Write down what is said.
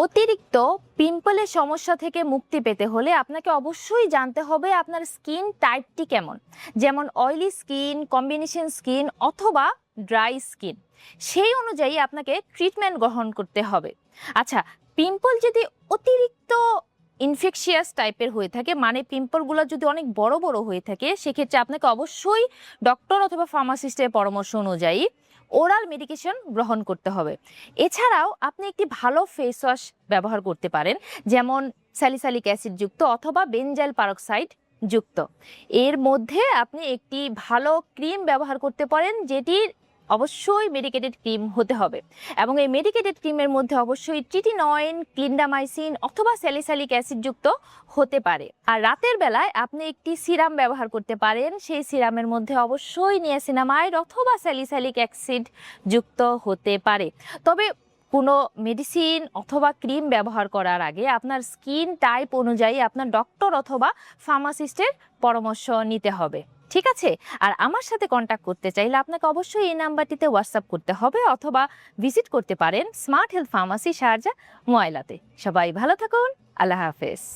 অতিরিক্ত পিম্পলের সমস্যা থেকে মুক্তি পেতে হলে আপনাকে অবশ্যই জানতে হবে আপনার স্কিন টাইপটি কেমন, যেমন অয়েলি স্কিন, কম্বিনেশন স্কিন অথবা ড্রাই স্কিন। সেই অনুযায়ী আপনাকে ট্রিটমেন্ট গ্রহণ করতে হবে। আচ্ছা, পিম্পল যদি অতিরিক্ত ইনফেকশিয়াস টাইপের হয়ে থাকে, মানে পিম্পলগুলো যদি অনেক বড় বড় হয়ে থাকে, সেক্ষেত্রে আপনাকে অবশ্যই ডক্টর অথবা ফার্মাসিস্টের পরামর্শ অনুযায়ী ওরাল মেডিকেশন গ্রহণ করতে হবে। এছাড়াও আপনি একটি ভালো ফেস ওয়াশ ব্যবহার করতে পারেন, যেমন স্যালিসাইলিক অ্যাসিড যুক্ত অথবা বেনজাইল পারক্সাইড যুক্ত। এর মধ্যে আপনি একটি ভালো ক্রিম ব্যবহার করতে পারেন, যেটির অবশ্যই মেডিকেটেড ক্রিম হতে হবে, এবং এই মেডিকেটেড ক্রিমের মধ্যে অবশ্যই ট্রিটিনয়েন, ক্লিন্ডামাইসিন অথবা স্যালিসাইলিক অ্যাসিড যুক্ত হতে পারে। আর রাতের বেলায় আপনি একটি সিরাম ব্যবহার করতে পারেন, সেই সিরামের মধ্যে অবশ্যই নিয়াসিনামাইড অথবা স্যালিসাইলিক অ্যাসিড যুক্ত হতে পারে। তবে কোনো মেডিসিন অথবা ক্রিম ব্যবহার করার আগে আপনার স্কিন টাইপ অনুযায়ী আপনার ডক্টর অথবা ফার্মাসিস্টের পরামর্শ নিতে হবে, ঠিক আছে? আর আমার সাথে কন্ট্যাক্ট করতে চাইলে আপনাকে অবশ্যই এই নাম্বারটিতে হোয়াটসঅ্যাপ করতে হবে অথবা ভিজিট করতে পারেন স্মার্ট হেলথ ফার্মাসি, শারজাহ, ময়লাতে। সবাই ভালো থাকুন। আল্লাহ হাফেজ।